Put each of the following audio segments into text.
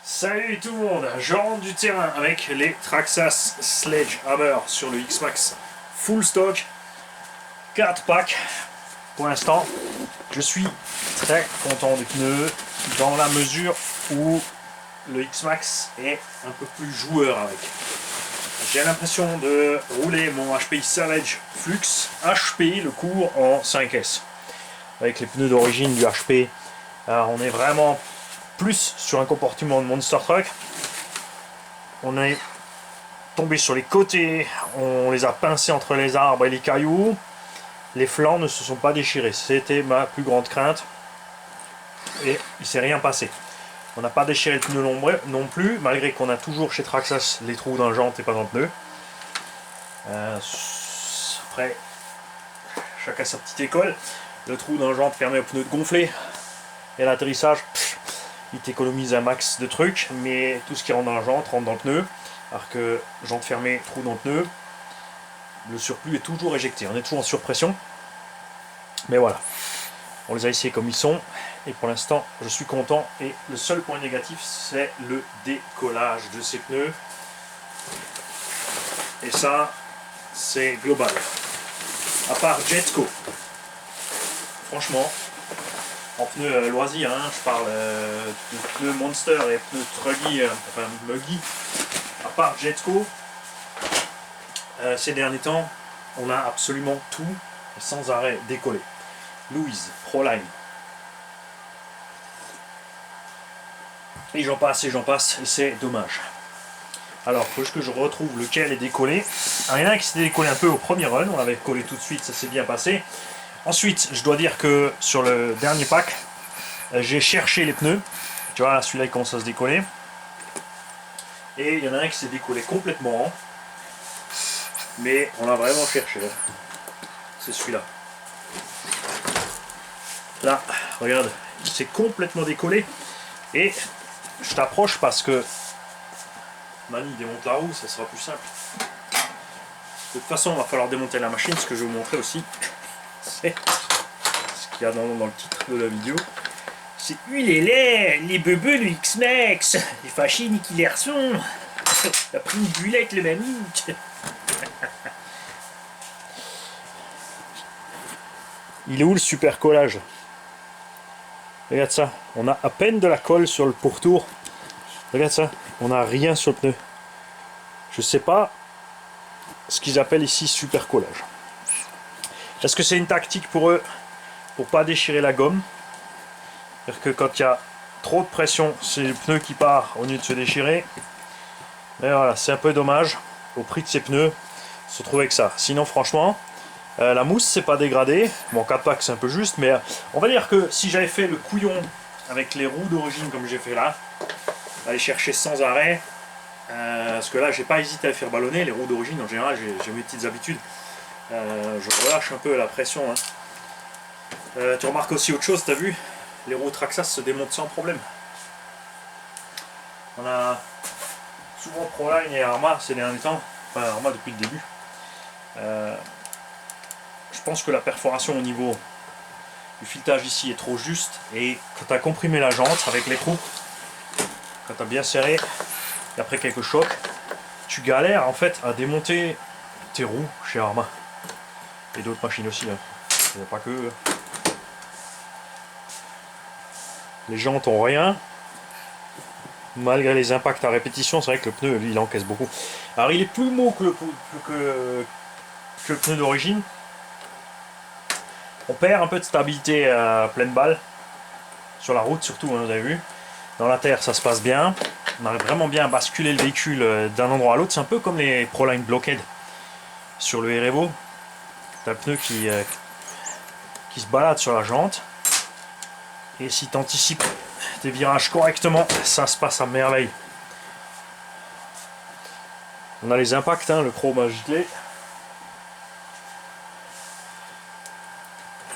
Salut tout le monde, je rentre du terrain avec les Traxxas Sledgehammer sur le X-Max full stock, 4 packs pour l'instant. Je suis très content des pneus dans la mesure où le X-Max est un peu plus joueur avec. J'ai l'impression de rouler mon HPI Savage Flux HP le cours en 5S. Avec les pneus d'origine du HP, on est vraiment plus sur un comportement de Monster Truck. On est tombé sur les côtés, on les a pincés entre les arbres et les cailloux. Les flancs ne se sont pas déchirés, c'était ma plus grande crainte. Et il s'est rien passé. On n'a pas déchiré le pneu non plus, malgré qu'on a toujours chez Traxxas les trous dans la jante et pas dans le pneu. Après, chacun sa petite école. Le trou dans la jante permet au pneu de gonfler. Et à l'atterrissage, il t'économise un max de trucs, mais tout ce qui rentre dans la jante rentre dans le pneu. Alors que jante fermée, trou dans le pneu, le surplus est toujours éjecté. On est toujours en surpression. Mais voilà, on les a essayés comme ils sont. Et pour l'instant, je suis content. Et le seul point négatif, c'est le décollage de ces pneus. Et ça, c'est global. À part Jetco. Franchement, en pneus loisirs, hein, je parle de pneus Monster et pneus Truggy, enfin Muggy. À part Jetco, ces derniers temps, on a absolument tout sans arrêt décollé. Louise, Proline. Et j'en passe, et c'est dommage. Alors, il faut juste que je retrouve lequel est décollé. Alors, il y en a un qui s'est décollé un peu au premier run, on l'avait collé tout de suite, ça s'est bien passé. Ensuite, je dois dire que sur le dernier pack, j'ai cherché les pneus. Tu vois, celui-là il commence à se décoller. Et il y en a un qui s'est décollé complètement. Mais on l'a vraiment cherché. C'est celui-là. Là, regarde, il s'est complètement décollé. Et je t'approche parce que Mani démonte la roue, ça sera plus simple. De toute façon, il va falloir démonter la machine. Ce que je vais vous montrer aussi, c'est ce qu'il y a dans le titre de la vidéo. C'est lui les bebeux du X-Max, les fâchés Nicky Larson. Il a pris une bulle avec le Mani. Il est où le super collage? Regarde ça, on a à peine de la colle sur le pourtour. Regarde ça, on n'a rien sur le pneu. Je sais pas ce qu'ils appellent ici super collage. Est-ce que c'est une tactique pour eux pour pas déchirer la gomme? C'est-à-dire que quand il y a trop de pression, c'est le pneu qui part au lieu de se déchirer. Mais voilà, c'est un peu dommage au prix de ces pneus se trouver avec ça. Sinon franchement, la mousse c'est pas dégradé. Bon, 4 packs c'est un peu juste, mais on va dire que si j'avais fait le couillon avec les roues d'origine comme j'ai fait là, aller chercher sans arrêt, parce que là j'ai pas hésité à faire ballonner les roues d'origine. En général j'ai mes petites habitudes, je relâche un peu la pression, hein. Tu remarques aussi autre chose, t'as vu, les roues Traxxas se démontent sans problème. On a souvent Proline et Arma ces derniers temps, enfin Arma depuis le début. Je pense que la perforation au niveau du filetage ici est trop juste, et quand tu as comprimé la jante avec les trous, quand tu as bien serré et après quelques chocs, tu galères en fait à démonter tes roues chez Arma et d'autres machines aussi, hein. Il n'y a pas que les jantes ont rien malgré les impacts à répétition. C'est vrai que le pneu lui, il encaisse beaucoup. Alors il est plus mou que le pneu d'origine. On perd un peu de stabilité à pleine balle sur la route surtout, hein, vous avez vu. Dans la terre ça se passe bien, on arrive vraiment bien à basculer le véhicule d'un endroit à l'autre. C'est un peu comme les Proline Blockhead sur le Erevo. T'as le pneu qui se balade sur la jante, et si tu anticipes tes virages correctement, ça se passe à merveille. On a les impacts, hein, le chrome a giclé.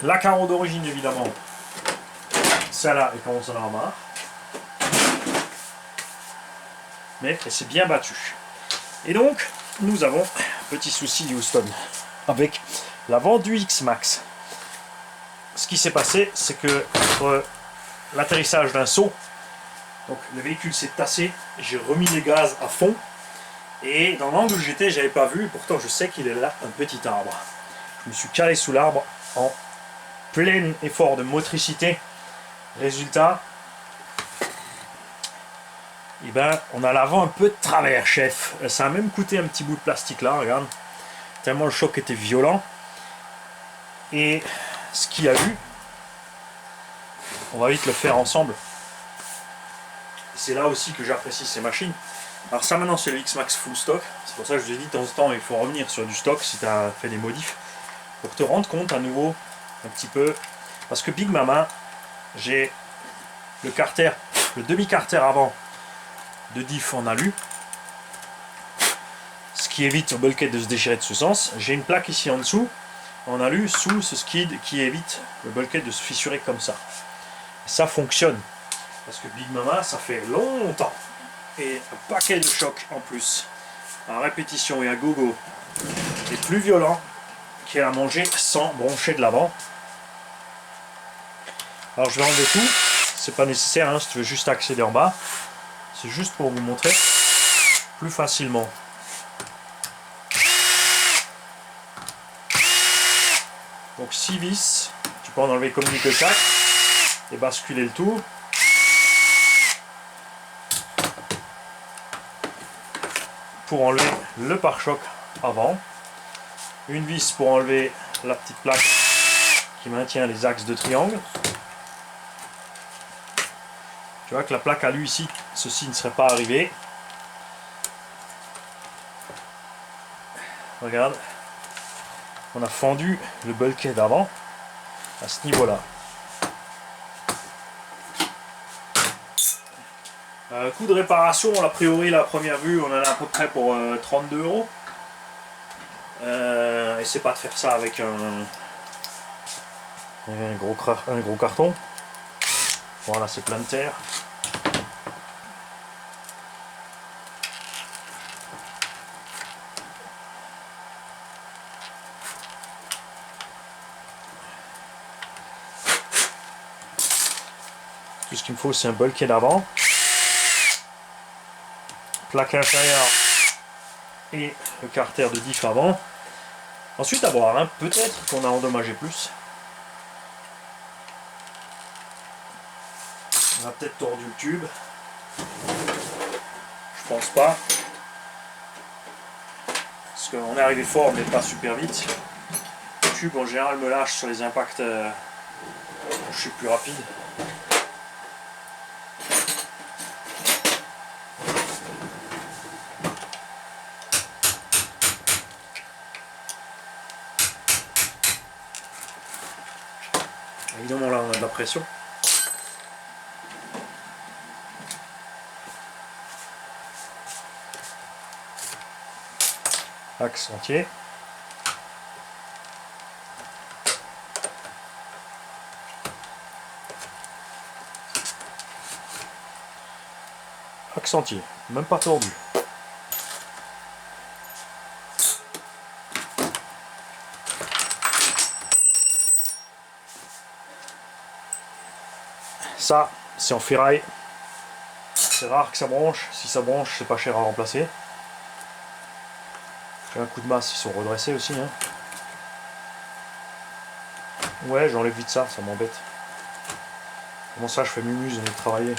La carreau d'origine évidemment, celle-là elle commence à en avoir marre. Mais elle s'est bien battue. Et donc, nous avons un petit souci Houston avec la vente du X-Max. Ce qui s'est passé, c'est que l'atterrissage d'un saut, Donc le véhicule s'est tassé, j'ai remis les gaz à fond. Et dans l'angle où j'étais, j'avais pas vu, pourtant je sais qu'il est là, un petit arbre. Je me suis calé sous l'arbre en plein effort de motricité. Résultat, eh ben, on a l'avant un peu de travers, chef. Ça a même coûté un petit bout de plastique là, regarde. Tellement le choc était violent. Et ce qu'il y a eu, on va vite le faire ensemble. C'est là aussi que j'apprécie ces machines. Alors ça maintenant c'est le X-Max full stock, c'est pour ça que je vous ai dit de temps en temps il faut revenir sur du stock si tu as fait des modifs, pour te rendre compte à nouveau un petit peu, parce que Big Mama, j'ai le carter, le demi-carter avant de diff en alu, ce qui évite au bulkhead de se déchirer de ce sens. J'ai une plaque ici en dessous, en alu, sous ce skid qui évite le bulkhead de se fissurer comme ça. Et ça fonctionne, parce que Big Mama ça fait longtemps. Et un paquet de chocs en plus, à répétition et à gogo, et plus violent qu'elle a mangé sans broncher de l'avant. Alors je vais enlever tout, c'est pas nécessaire hein, si tu veux juste accéder en bas, c'est juste pour vous montrer plus facilement. Donc 6 vis, tu peux en enlever comme que 4 et basculer le tout. Pour enlever le pare-choc avant, une vis pour enlever la petite plaque qui maintient les axes de triangle. Tu vois que la plaque à lui ici, ceci ne serait pas arrivé. Regarde, on a fendu le bulkhead avant à ce niveau-là. Coût de réparation, a priori, la première vue, on en a à peu près pour 32 €. Essaie pas de faire ça avec un gros carton. Voilà, c'est plein de terre. Tout ce qu'il me faut, c'est un bulkhead avant, plaque inférieure et le carter de diff avant. Ensuite à voir, hein, peut-être qu'on a endommagé plus. On a peut-être tordu le tube. Je pense pas. Parce qu'on est arrivé fort mais pas super vite. Le tube en général me lâche sur les impacts. Je suis plus rapide. Évidemment là on a de la pression. Axe entier. Axe entier, même pas tordu. Ça, c'est en ferraille. C'est rare que ça branche. Si ça branche, c'est pas cher à remplacer. J'ai un coup de masse, ils sont redressés aussi. Hein. Ouais, j'enlève vite ça, ça m'embête. Comment ça, je fais mumuse, on est travailler.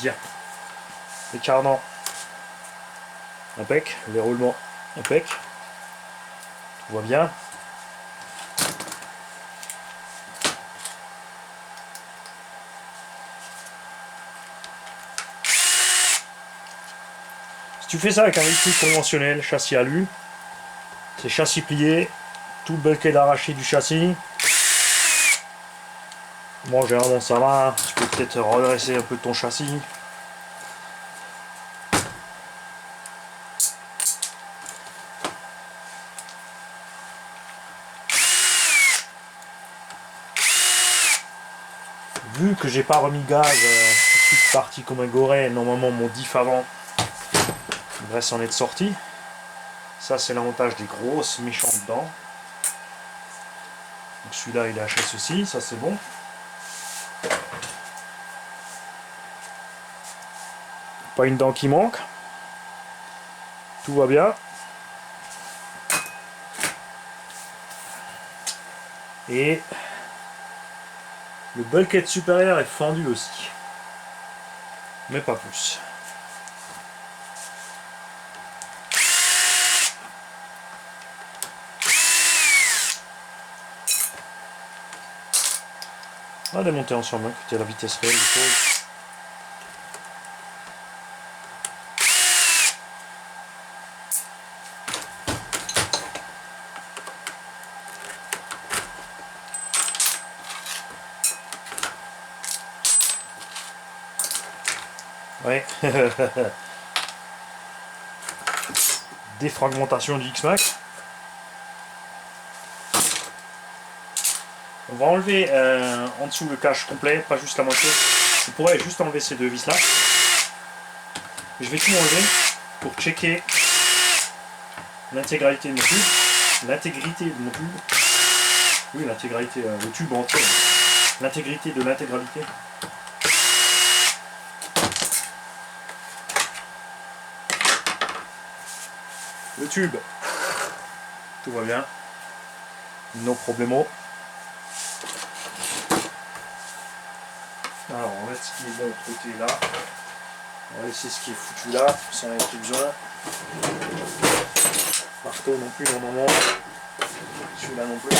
Bien. Les carnants. Impec. Les roulements. Impec. Tout va bien. Si tu fais ça avec un véhicule conventionnel, châssis alu, c'est châssis plié, tout le bulkhead arraché du châssis. Bon, généralement ça va, tu peux peut-être redresser un peu ton châssis. Vu que j'ai pas remis gaz, je suis parti comme un goret, normalement mon diff avant devrait s'en être sorti. Ça, c'est l'avantage des grosses méchantes dents. Donc celui-là, il est HS aussi, ça c'est bon. Pas une dent qui manque. Tout va bien. Et le bulkhead supérieur est fendu aussi. Mais pas plus. On va démonter ensemble, écoutez la vitesse réelle des choses. Ouais. Défragmentation du X-Max. On va enlever en dessous le cache complet, pas juste la moitié. Je pourrais juste enlever ces deux vis là. Je vais tout enlever pour checker l'intégralité de mon tube. L'intégrité de mon tube. Oui, l'intégralité, le tube entier. L'intégrité de l'intégralité. Le tube. Tout va bien. No problemo. Alors on va mettre ce qui est bon de côté là. On va laisser ce qui est foutu là, ça n'en a plus besoin. Marteau non plus dans le moment. Celui-là non plus.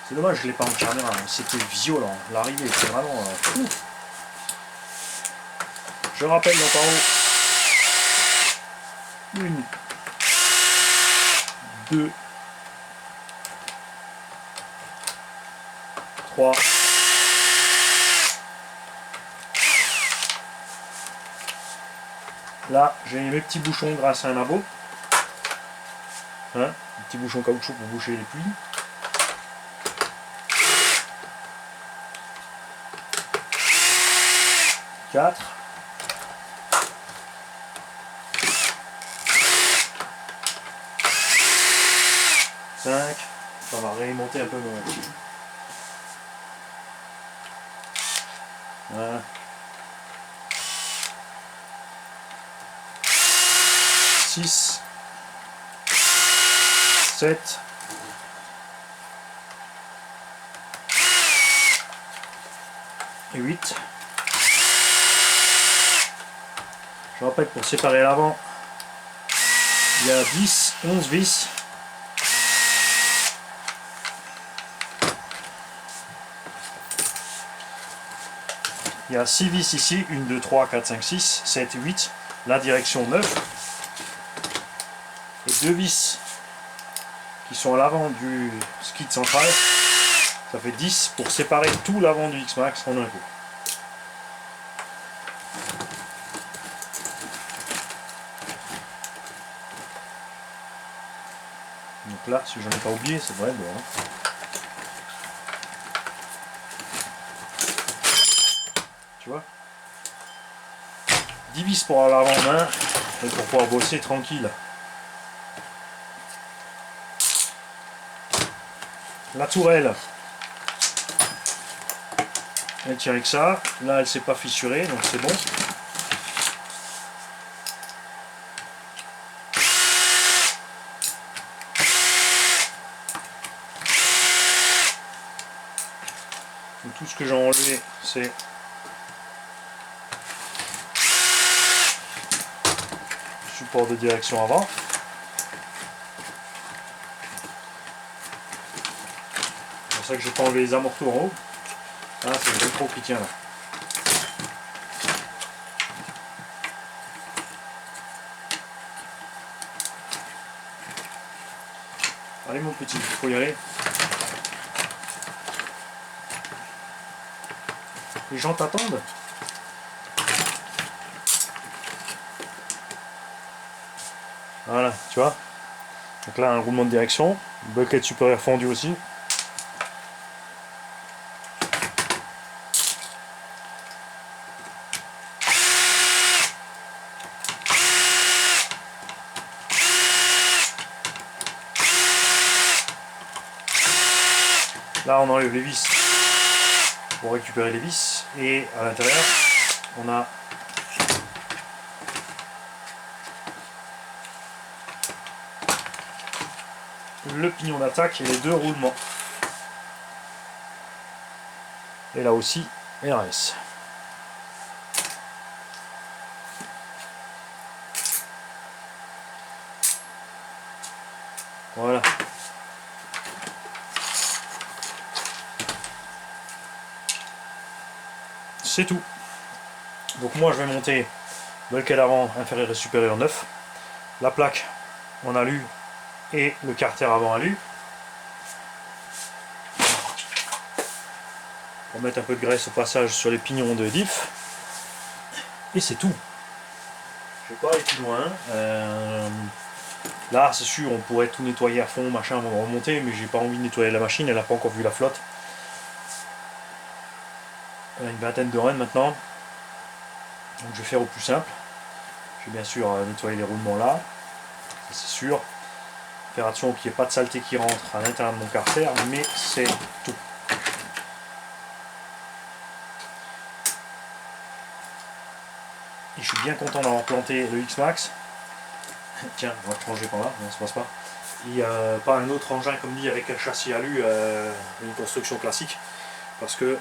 C'est dommage, je ne l'ai pas en caméra, c'était violent. L'arrivée était vraiment fou. Je rappelle donc en haut. 1, 2, 3. Là, j'ai mes petits bouchons grâce à un abo. Hein, des petits bouchons caoutchouc pour boucher les pluies. 4. 5. Ça va remonter un peu mon... Voilà. 6. 7. 8. Je rappelle, pour séparer l'avant, il y a 10, 11 vis. Il y a 6 vis ici, 1, 2, 3, 4, 5, 6, 7, 8, la direction 9. Et 2 vis qui sont à l'avant du skid central. Ça fait 10 pour séparer tout l'avant du X-Max en un coup. Donc là, si j'en ai pas oublié, c'est vrai, bon. Hein. Tu vois, 10 vis pour l'avant-main et pour pouvoir bosser tranquille. La tourelle, elle tient avec ça. Là, elle s'est pas fissurée, donc c'est bon. Donc, tout ce que j'ai enlevé, c'est le support de direction avant. C'est pour ça que j'ai pas enlevé les amortos en haut. Ah, c'est le velcro qui tient là. Allez mon petit, il faut y aller. Les gens t'attendent. Voilà, tu vois. Donc là, un roulement de direction. Bucket supérieur fendu aussi. Là on enlève les vis pour récupérer les vis, et à l'intérieur on a le pignon d'attaque et les 2 roulements. Et là aussi RS. Voilà. C'est tout. Donc moi je vais monter le bulkhead avant inférieur et supérieur neuf, la plaque en alu et le carter avant alu. On va mettre un peu de graisse au passage sur les pignons de diff. Et c'est tout. Je vais pas aller plus loin. Là c'est sûr on pourrait tout nettoyer à fond, machin, avant de remonter, mais j'ai pas envie de nettoyer la machine, elle n'a pas encore vu la flotte. Elle a une vingtaine de runs maintenant. Donc je vais faire au plus simple. Je vais bien sûr nettoyer les roulements là, c'est sûr. Faire attention qu'il n'y ait pas de saleté qui rentre à l'intérieur de mon carter, mais c'est tout. Et je suis bien content d'avoir planté le X-Max. Tiens, on va changer par là, non, ça passe pas. Il n'y a pas un autre engin comme dit avec un châssis alu, une construction classique, parce que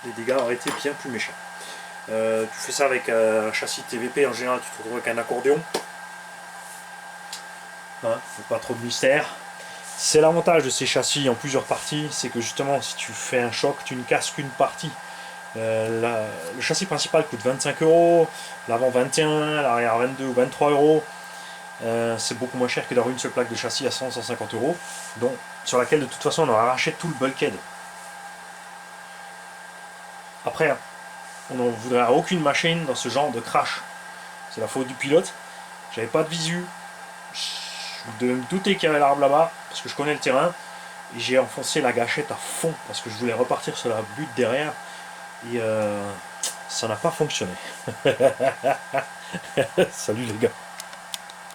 les dégâts auraient été bien plus méchants. Tu fais ça avec un châssis TVP, en général tu te retrouves avec un accordéon. Hein, pas trop de mystère. C'est l'avantage de ces châssis en plusieurs parties, c'est que justement si tu fais un choc, tu ne casses qu'une partie. Le châssis principal coûte 25 €, l'avant 21, l'arrière 22 ou 23 €. C'est beaucoup moins cher que d'avoir une seule plaque de châssis à 100-150 €, donc, sur laquelle de toute façon on aura arraché tout le bulkhead. Après, on n'en voudrait à aucune machine dans ce genre de crash. C'est la faute du pilote. J'avais pas de visu. Je devais me douter qu'il y avait l'arbre là-bas, parce que je connais le terrain. Et j'ai enfoncé la gâchette à fond, parce que je voulais repartir sur la butte derrière. Et ça n'a pas fonctionné. Salut les gars.